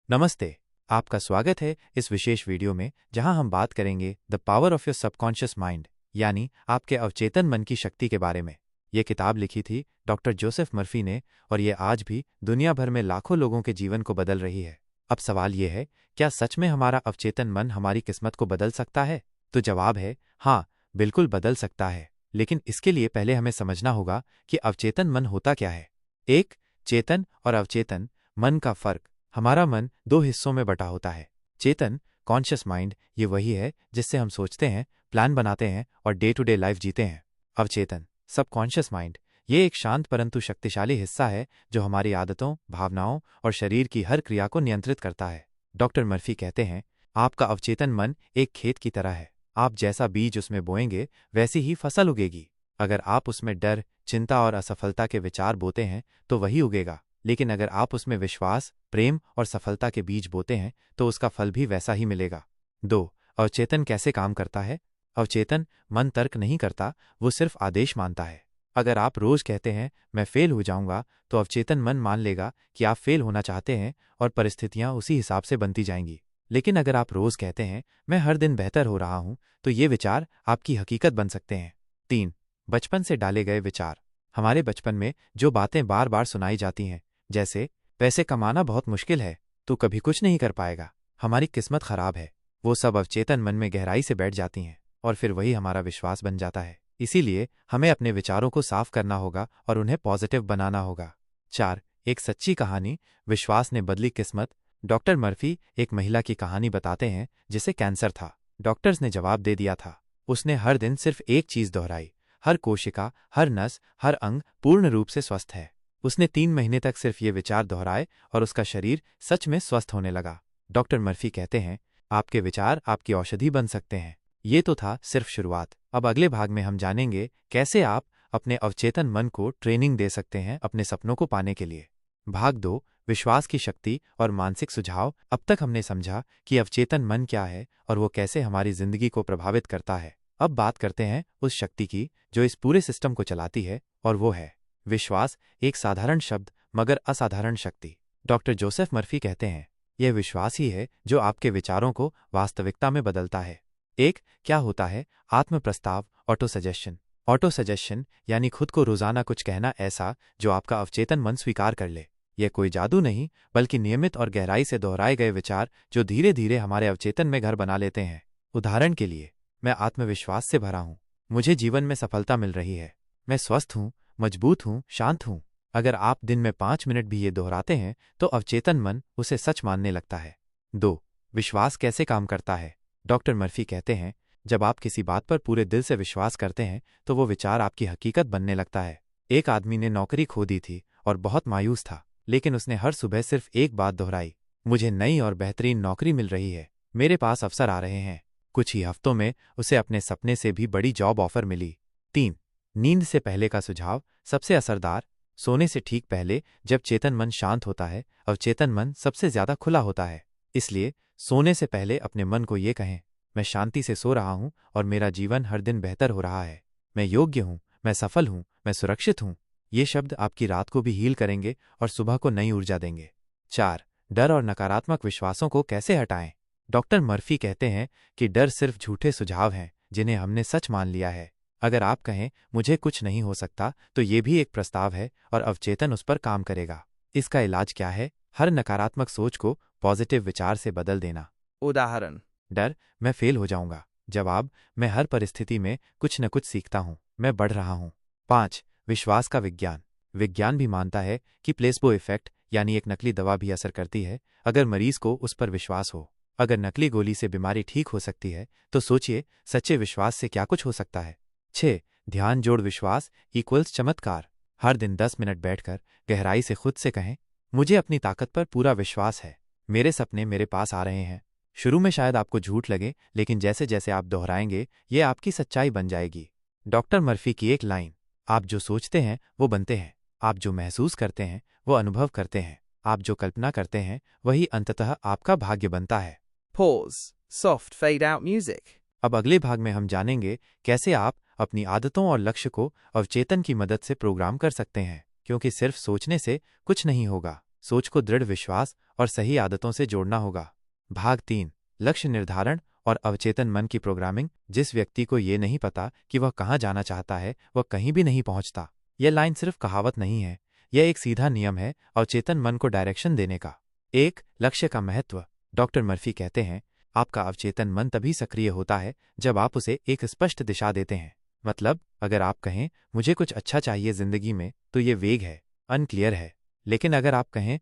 नमस्ते, आपका स्वागत है इस विशेष वीडियो में जहां हम बात करेंगे the power of your subconscious mind यानी आपके अवचेतन मन की शक्ति के बारे में। ये किताब लिखी थी डॉक्टर जोसेफ मर्फी ने और ये आज भी दुनिया भर में लाखों लोगों के जीवन को बदल रही है। अब सवाल ये है, क्या सच में हमारा अवचेतन मन हमारी किस्मत को बदल सकता है? तो जवाब है हाँ, बिल्कुल बदल सकता है, लेकिन इसके लिए पहले हमें समझना होगा कि अवचेतन मन होता क्या है। एक, चेतन और अवचेतन मन का फर्क। हमारा मन दो हिस्सों में बटा होता है। चेतन कॉन्शियस माइंड, ये वही है जिससे हम सोचते हैं, प्लान बनाते हैं और डे टू डे लाइफ जीते हैं। अवचेतन सबकॉन्शियस माइंड, ये एक शांत परंतु शक्तिशाली हिस्सा है जो हमारी आदतों, भावनाओं और शरीर की हर क्रिया को नियंत्रित करता है। डॉक्टर मर्फी कहते हैं, आपका अवचेतन मन एक खेत की तरह है। आप जैसा बीज उसमें बोएंगे वैसी ही फसल उगेगी। अगर आप उसमें डर, चिंता और असफलता के विचार बोते हैं तो वही उगेगा, लेकिन अगर आप उसमें विश्वास, प्रेम और सफलता के बीज बोते हैं तो उसका फल भी वैसा ही मिलेगा। 2. अवचेतन कैसे काम करता है? अवचेतन मन तर्क नहीं करता, वो सिर्फ आदेश मानता है। अगर आप रोज कहते हैं मैं फेल हो जाऊंगा, तो अवचेतन मन मान लेगा कि आप फेल होना चाहते हैं और परिस्थितियां उसी हिसाब से बनती जाएंगी। लेकिन अगर आप रोज कहते हैं मैं हर दिन बेहतर हो रहा हूं, तो ये विचार आपकी हकीकत बन सकते हैं। 3. बचपन से डाले गए विचार। हमारे बचपन में जो बातें बार बार सुनाई जाती हैं, जैसे पैसे कमाना बहुत मुश्किल है, तू कभी कुछ नहीं कर पाएगा, हमारी किस्मत खराब है, वो सब अवचेतन मन में गहराई से बैठ जाती हैं और फिर वही हमारा विश्वास बन जाता है। इसीलिए हमें अपने विचारों को साफ करना होगा और उन्हें पॉजिटिव बनाना होगा। 4. एक सच्ची कहानी, विश्वास ने बदली किस्मत। डॉक्टर मर्फी एक महिला की कहानी बताते हैं जिसे कैंसर था। डॉक्टर्स ने जवाब दे दिया था। उसने हर दिन सिर्फ एक चीज दोहराई, हर कोशिका, हर नस, हर अंग पूर्ण रूप से स्वस्थ है। उसने 3 महीने तक सिर्फ ये विचार दोहराए और उसका शरीर सच में स्वस्थ होने लगा। डॉक्टर मर्फी कहते हैं, आपके विचार आपकी औषधि बन सकते हैं। ये तो था सिर्फ शुरुआत। अब अगले भाग में हम जानेंगे कैसे आप अपने अवचेतन मन को ट्रेनिंग दे सकते हैं अपने सपनों को पाने के लिए। भाग 2, विश्वास की शक्ति और मानसिक सुझाव। अब तक हमने समझा कि अवचेतन मन क्या है और वो कैसे हमारी जिंदगी को प्रभावित करता है। अब बात करते हैं उस शक्ति की जो इस पूरे सिस्टम को चलाती है, और वो है विश्वास। एक साधारण शब्द मगर असाधारण शक्ति। डॉक्टर जोसेफ मर्फी कहते हैं, यह विश्वास ही है जो आपके विचारों को वास्तविकता में बदलता है। एक, क्या होता है आत्म प्रस्ताव, ऑटो सजेशन। ऑटो सजेशन यानी खुद को रोजाना कुछ कहना ऐसा जो आपका अवचेतन मन स्वीकार कर ले। यह कोई जादू नहीं, बल्कि नियमित और गहराई से दोहराए गए विचार जो धीरे धीरे हमारे अवचेतन में घर बना लेते हैं। उदाहरण के लिए, मैं आत्मविश्वास से भरा हूं, मुझे जीवन में सफलता मिल रही है, मैं स्वस्थ हूं, मजबूत हूं, शांत हूं। अगर आप दिन में 5 मिनट भी ये दोहराते हैं तो अवचेतन मन उसे सच मानने लगता है। 2. विश्वास कैसे काम करता है? डॉक्टर मर्फी कहते हैं, जब आप किसी बात पर पूरे दिल से विश्वास करते हैं तो वो विचार आपकी हकीकत बनने लगता है। एक आदमी ने नौकरी खो दी थी और बहुत मायूस था, लेकिन उसने हर सुबह सिर्फ एक बात दोहराई, मुझे नई और बेहतरीन नौकरी मिल रही है, मेरे पास अवसर आ रहे हैं। कुछ ही हफ्तों में उसे अपने सपने से भी बड़ी जॉब ऑफर मिली। 3. नींद से पहले का सुझाव सबसे असरदार। सोने से ठीक पहले जब चेतन मन शांत होता है, अवचेतन मन सबसे ज्यादा खुला होता है। इसलिए सोने से पहले अपने मन को ये कहें, मैं शांति से सो रहा हूं और मेरा जीवन हर दिन बेहतर हो रहा है, मैं योग्य हूं, मैं सफल हूं, मैं सुरक्षित हूं। ये शब्द आपकी रात को भी हील करेंगे और सुबह को नई ऊर्जा देंगे। 4. डर और नकारात्मक विश्वासों को कैसे हटाएं? डॉक्टर मर्फी कहते हैं कि डर सिर्फ झूठे सुझाव हैं जिन्हें हमने सच मान लिया है। अगर आप कहें मुझे कुछ नहीं हो सकता, तो ये भी एक प्रस्ताव है और अवचेतन उस पर काम करेगा। इसका इलाज क्या है? हर नकारात्मक सोच को पॉजिटिव विचार से बदल देना। उदाहरण, डर, मैं फेल हो जाऊंगा। जवाब, मैं हर परिस्थिति में कुछ न कुछ सीखता हूं, मैं बढ़ रहा हूं। 5. विश्वास का विज्ञान। विज्ञान भी मानता है कि प्लेसबो इफेक्ट यानी एक नकली दवा भी असर करती है अगर मरीज को उस पर विश्वास हो। अगर नकली गोली से बीमारी ठीक हो सकती है, तो सोचिए सच्चे विश्वास से क्या कुछ हो सकता है। 6. ध्यान जोड़ विश्वास इक्वल्स चमत्कार। हर दिन 10 मिनट बैठकर गहराई से खुद से कहें, मुझे अपनी ताकत पर पूरा विश्वास है, मेरे सपने मेरे पास आ रहे हैं। शुरू में शायद आपको झूठ लगे, लेकिन जैसे जैसे आप दोहराएंगे ये आपकी सच्चाई बन जाएगी। डॉक्टर मर्फी की एक लाइन, आप जो सोचते हैं वो बनते हैं, आप जो महसूस करते हैं वो अनुभव करते हैं, आप जो कल्पना करते हैं वही अंततः आपका भाग्य बनता है। Pause. Soft fade out music. अब अगले भाग में हम जानेंगे कैसे आप अपनी आदतों और लक्ष्य को अवचेतन की मदद से प्रोग्राम कर सकते हैं, क्योंकि सिर्फ सोचने से कुछ नहीं होगा, सोच को दृढ़ विश्वास और सही आदतों से जोड़ना होगा। भाग 3, लक्ष्य निर्धारण और अवचेतन मन की प्रोग्रामिंग। जिस व्यक्ति को ये नहीं पता कि वह कहाँ जाना चाहता है, वह कहीं भी नहीं पहुंचता। यह लाइन सिर्फ कहावत नहीं है, यह एक सीधा नियम है अवचेतन मन को डायरेक्शन देने का। 1. लक्ष्य का महत्व। डॉक्टर मर्फी कहते हैं, आपका अवचेतन मन तभी सक्रिय होता है जब आप उसे एक स्पष्ट दिशा देते हैं। मतलब, अगर आप कहें मुझे कुछ अच्छा चाहिए जिंदगी में, तो ये वेग है, अनक्लियर है। लेकिन अगर आप कहें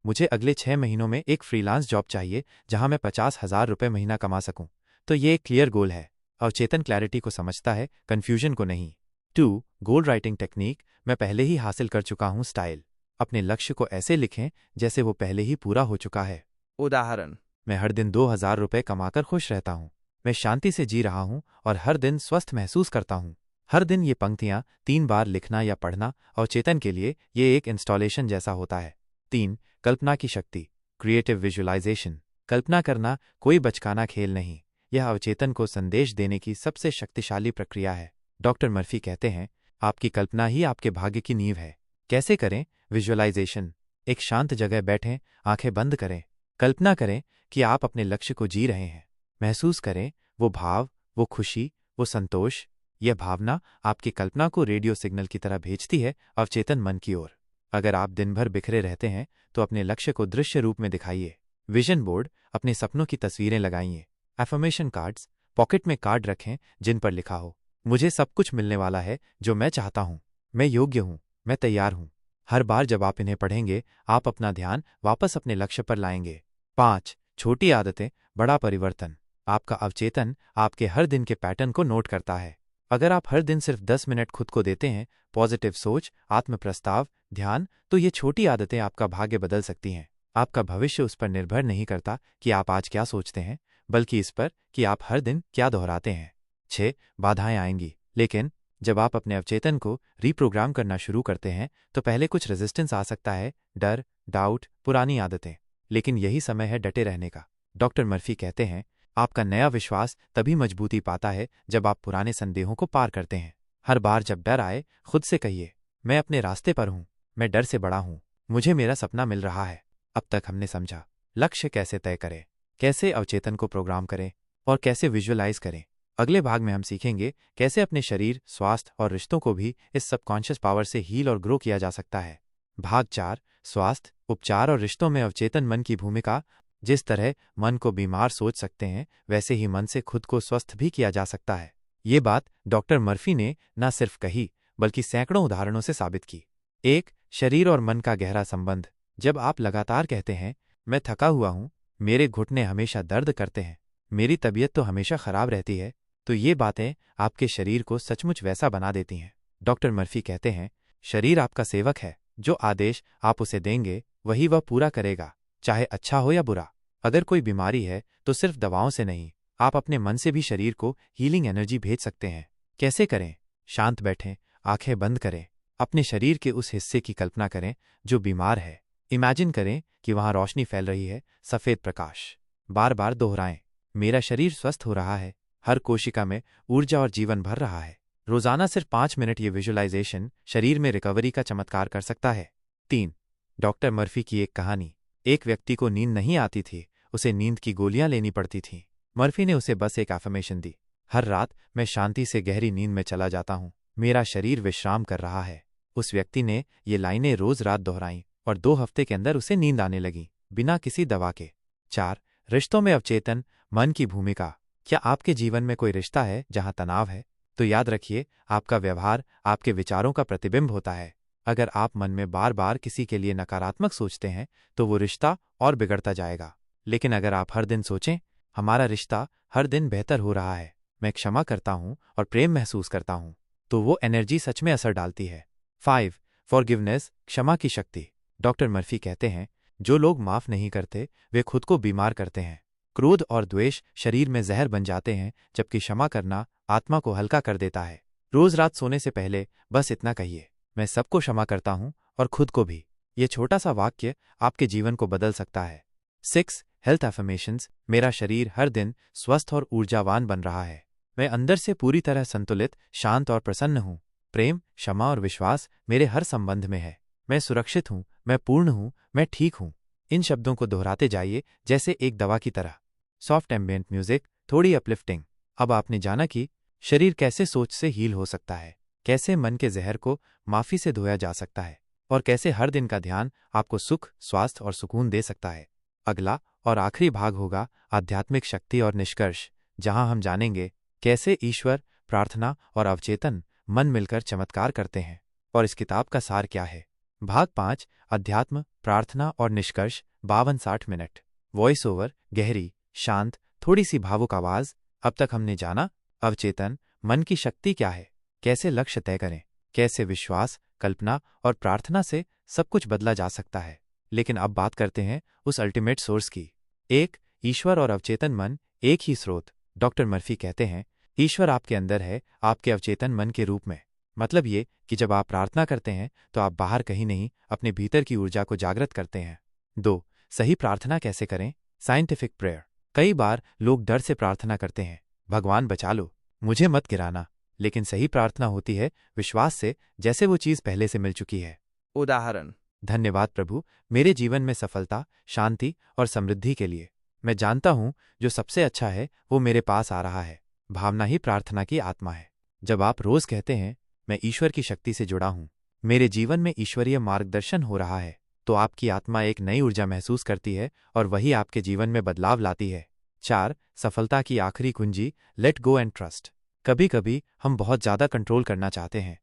मुझे अगले 6 महीनों में एक फ्रीलांस जॉब चाहिए जहां मैं 50,000 रुपये महीना कमा सकूं, तो ये एक क्लियर गोल है। अवचेतन क्लैरिटी को समझता है, कन्फ्यूजन को नहीं। 2. गोल राइटिंग टेक्निक। मैं पहले ही हासिल कर चुका हूं स्टाइल। अपने लक्ष्य को ऐसे लिखें जैसे वो पहले ही पूरा हो चुका है। उदाहरण, मैं हर दिन 2,000 रुपये कमाकर खुश रहता हूं। मैं शांति से जी रहा हूं और हर दिन स्वस्थ महसूस करता हूं। हर दिन ये पंक्तियां 3 बार लिखना या पढ़ना अवचेतन के लिए ये एक इंस्टॉलेशन जैसा होता है। 3. कल्पना की शक्ति, क्रिएटिव विजुअलाइजेशन। कल्पना करना कोई बचकाना खेल नहीं, यह अवचेतन को संदेश देने की सबसे शक्तिशाली प्रक्रिया है। डॉक्टर मर्फी कहते हैं, आपकी कल्पना ही आपके भाग्य की नींव है। कैसे करें विजुअलाइजेशन? एक शांत जगह बैठें, आंखें बंद करें। कल्पना करें कि आप अपने लक्ष्य को जी रहे हैं। महसूस करें वो भाव, वो खुशी, वो संतोष। यह भावना आपकी कल्पना को रेडियो सिग्नल की तरह भेजती है अवचेतन मन की ओर। अगर आप दिन भर बिखरे रहते हैं तो अपने लक्ष्य को दृश्य रूप में दिखाइए। विजन बोर्ड, अपने सपनों की तस्वीरें लगाइए। एफर्मेशन कार्ड्स, पॉकेट में कार्ड रखें जिन पर लिखा हो, मुझे सब कुछ मिलने वाला है जो मैं चाहता हूं, मैं योग्य हूं, मैं तैयार हूं। हर बार जब आप इन्हें पढ़ेंगे, आप अपना ध्यान वापस अपने लक्ष्य पर लाएंगे। 5. छोटी आदतें, बड़ा परिवर्तन। आपका अवचेतन आपके हर दिन के पैटर्न को नोट करता है। अगर आप हर दिन सिर्फ 10 मिनट खुद को देते हैं, पॉजिटिव सोच, आत्म प्रस्ताव, ध्यान, तो ये छोटी आदतें आपका भाग्य बदल सकती हैं। आपका भविष्य उस पर निर्भर नहीं करता कि आप आज क्या सोचते हैं, बल्कि इस पर कि आप हर दिन क्या दोहराते हैं। 6. बाधाएं आएंगी, लेकिन जब आप अपने अवचेतन को रीप्रोग्राम करना शुरू करते हैं तो पहले कुछ रेजिस्टेंस आ सकता है, डर, डाउट, पुरानी आदतें। लेकिन यही समय है डटे रहने का। डॉक्टर मर्फी कहते हैं, आपका नया विश्वास तभी मजबूती पाता है जब आप पुराने संदेहों को पार करते हैं। हर बार जब डर आए, खुद से कहिए, मैं अपने रास्ते पर हूं, मैं डर से बड़ा हूं, मुझे मेरा सपना मिल रहा है। अब तक हमने समझा लक्ष्य कैसे तय करें, कैसे अवचेतन को प्रोग्राम करें और कैसे विजुअलाइज करें। अगले भाग में हम सीखेंगे कैसे अपने शरीर, स्वास्थ्य और रिश्तों को भी इस सबकॉन्शियस पावर से हील और ग्रो किया जा सकता है। भाग 4, स्वास्थ्य, उपचार और रिश्तों में अवचेतन मन की भूमिका। जिस तरह मन को बीमार सोच सकते हैं, वैसे ही मन से खुद को स्वस्थ भी किया जा सकता है। ये बात डॉक्टर मर्फी ने न सिर्फ कही, बल्कि सैकड़ों उदाहरणों से साबित की। 1. शरीर और मन का गहरा संबंध। जब आप लगातार कहते हैं, मैं थका हुआ हूं, मेरे घुटने हमेशा दर्द करते हैं, मेरी तबीयत तो हमेशा खराब रहती है, तो ये बातें आपके शरीर को सचमुच वैसा बना देती हैं। डॉक्टर मर्फी कहते हैं, शरीर आपका सेवक है, जो आदेश आप उसे देंगे वही वह पूरा करेगा, चाहे अच्छा हो या बुरा। अगर कोई बीमारी है तो सिर्फ दवाओं से नहीं, आप अपने मन से भी शरीर को हीलिंग एनर्जी भेज सकते हैं। कैसे करें? शांत बैठें, आंखें बंद करें, अपने शरीर के उस हिस्से की कल्पना करें जो बीमार है। इमेजिन करें कि वहां रोशनी फैल रही है, सफेद प्रकाश। बार बार दोहराएं, मेरा शरीर स्वस्थ हो रहा है, हर कोशिका में ऊर्जा और जीवन भर रहा है। रोजाना सिर्फ 5 मिनट ये विजुअलाइजेशन शरीर में रिकवरी का चमत्कार कर सकता है। 3. डॉक्टर मर्फी की एक कहानी। एक व्यक्ति को नींद नहीं आती थी, उसे नींद की गोलियां लेनी पड़ती थीं। मर्फी ने उसे बस एक एफर्मेशन दी, हर रात मैं शांति से गहरी नींद में चला जाता हूं, मेरा शरीर विश्राम कर रहा है। उस व्यक्ति ने ये लाइनें रोज रात दोहराईं और 2 हफ्ते के अंदर उसे नींद आने लगी, बिना किसी दवा के। 4. रिश्तों में अवचेतन मन की भूमिका। क्या आपके जीवन में कोई रिश्ता है जहां तनाव है? तो याद रखिए, आपका व्यवहार आपके विचारों का प्रतिबिंब होता है। अगर आप मन में बार बार किसी के लिए नकारात्मक सोचते हैं तो वो रिश्ता और बिगड़ता जाएगा। लेकिन अगर आप हर दिन सोचें, हमारा रिश्ता हर दिन बेहतर हो रहा है, मैं क्षमा करता हूं और प्रेम महसूस करता हूं, तो वो एनर्जी सच में असर डालती है। 5. फॉरगिवनेस, क्षमा की शक्ति। डॉक्टर मर्फी कहते हैं, जो लोग माफ नहीं करते वे खुद को बीमार करते हैं। क्रोध और द्वेष शरीर में जहर बन जाते हैं, जबकि क्षमा करना आत्मा को हल्का कर देता है। रोज रात सोने से पहले बस इतना कहिए, मैं सबको क्षमा करता हूं और खुद को भी। ये छोटा सा वाक्य आपके जीवन को बदल सकता है। 6. Health affirmations. मेरा शरीर हर दिन स्वस्थ और ऊर्जावान बन रहा है, मैं अंदर से पूरी तरह संतुलित, शांत और प्रसन्न हूं। प्रेम, क्षमा और विश्वास मेरे हर संबंध में है, मैं सुरक्षित हूँ, मैं पूर्ण हूँ, मैं ठीक हूँ। इन शब्दों को दोहराते जाइए जैसे एक दवा की तरह। सॉफ्ट एम्बिएंट म्यूजिक, थोड़ी अपलिफ्टिंग। अब आपने जाना कि शरीर कैसे सोच से हील हो सकता है, कैसे मन के जहर को माफी से धोया जा सकता है, और कैसे हर दिन का ध्यान आपको सुख, स्वास्थ्य और सुकून दे सकता है। अगला और आखिरी भाग होगा आध्यात्मिक शक्ति और निष्कर्ष, जहां हम जानेंगे कैसे ईश्वर, प्रार्थना और अवचेतन मन मिलकर चमत्कार करते हैं, और इस किताब का सार क्या है। भाग 5, अध्यात्म, प्रार्थना और निष्कर्ष, 52-60 मिनट। वॉइस ओवर, गहरी, शांत, थोड़ी सी भावुक आवाज। अब तक हमने जाना अवचेतन मन की शक्ति क्या है, कैसे लक्ष्य तय करें, कैसे विश्वास, कल्पना और प्रार्थना से सब कुछ बदला जा सकता है। लेकिन अब बात करते हैं उस अल्टीमेट सोर्स की। एक, ईश्वर और अवचेतन मन एक ही स्रोत। डॉक्टर मर्फी कहते हैं, ईश्वर आपके अंदर है, आपके अवचेतन मन के रूप में। मतलब ये कि जब आप प्रार्थना करते हैं तो आप बाहर कहीं नहीं, अपने भीतर की ऊर्जा को जागृत करते हैं। 2, सही प्रार्थना कैसे करें, साइंटिफिक प्रेयर। कई बार लोग डर से प्रार्थना करते हैं, भगवान बचा लो, मुझे मत गिराना। लेकिन सही प्रार्थना होती है विश्वास से, जैसे वो चीज पहले से मिल चुकी है। उदाहरण, धन्यवाद प्रभु, मेरे जीवन में सफलता, शांति और समृद्धि के लिए। मैं जानता हूं जो सबसे अच्छा है वो मेरे पास आ रहा है। भावना ही प्रार्थना की आत्मा है। जब आप रोज कहते हैं, मैं ईश्वर की शक्ति से जुड़ा हूं, मेरे जीवन में ईश्वरीय मार्गदर्शन हो रहा है, तो आपकी आत्मा एक नई ऊर्जा महसूस करती है और वही आपके जीवन में बदलाव लाती है। 4, सफलता की आखिरी कुंजी, लेट गो एंड ट्रस्ट। कभी कभी हम बहुत ज्यादा कंट्रोल करना चाहते हैं,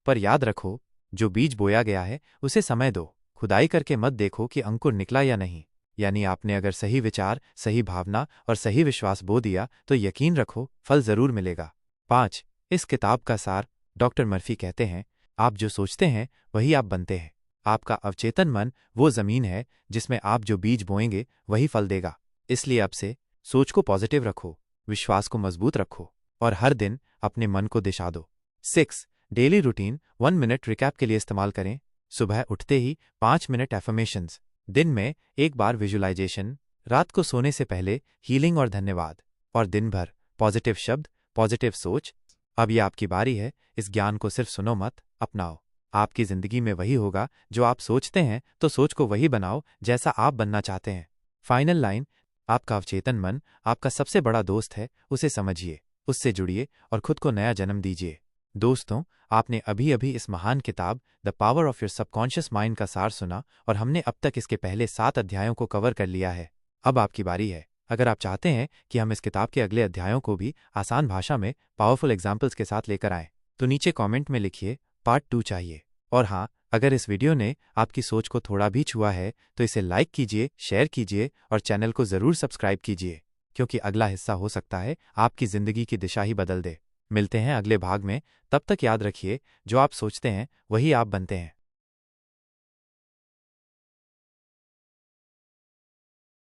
पर याद रखो, जो बीज बोया गया है उसे समय दो। खुदाई करके मत देखो कि अंकुर निकला या नहीं। यानी आपने अगर सही विचार, सही भावना और सही विश्वास बो दिया तो यकीन रखो फल जरूर मिलेगा। 5, इस किताब का सार। डॉक्टर मर्फी कहते हैं, आप जो सोचते हैं वही आप बनते हैं। आपका अवचेतन मन वो जमीन है जिसमें आप जो बीज बोएंगे वही फल देगा। इसलिए अब से सोच को पॉजिटिव रखो, विश्वास को मजबूत रखो और हर दिन अपने मन को दिशा दो। 6, डेली रूटीन 1 मिनट रिकैप के लिए इस्तेमाल करें। सुबह उठते ही 5 मिनट एफर्मेशंस, दिन में एक बार विजुलाइजेशन, रात को सोने से पहले हीलिंग और धन्यवाद, और दिन भर पॉजिटिव शब्द, पॉजिटिव सोच। अब ये आपकी बारी है, इस ज्ञान को सिर्फ सुनो मत, अपनाओ। आपकी जिंदगी में वही होगा जो आप सोचते हैं, तो सोच को वही बनाओ जैसा आप बनना चाहते हैं। फाइनल लाइन, आपका अवचेतन मन आपका सबसे बड़ा दोस्त है, उसे समझिए, उससे जुड़िए और खुद को नया जन्म दीजिए। दोस्तों, आपने अभी अभी इस महान किताब the power of your subconscious mind का सार सुना और हमने अब तक इसके पहले 7 अध्यायों को कवर कर लिया है। अब आपकी बारी है। अगर आप चाहते हैं कि हम इस किताब के अगले अध्यायों को भी आसान भाषा में पावरफुल एग्जाम्पल्स के साथ लेकर आएं, तो नीचे कमेंट में लिखिए पार्ट 2 चाहिए। और हाँ, अगर इस वीडियो ने आपकी सोच को थोड़ा भी छुआ है तो इसे लाइक कीजिए, शेयर कीजिए और चैनल को जरूर सब्सक्राइब कीजिए, क्योंकि अगला हिस्सा हो सकता है आपकी जिंदगी की दिशा ही बदल दे। मिलते हैं अगले भाग में, तब तक याद रखिए, जो आप सोचते हैं वही आप बनते हैं।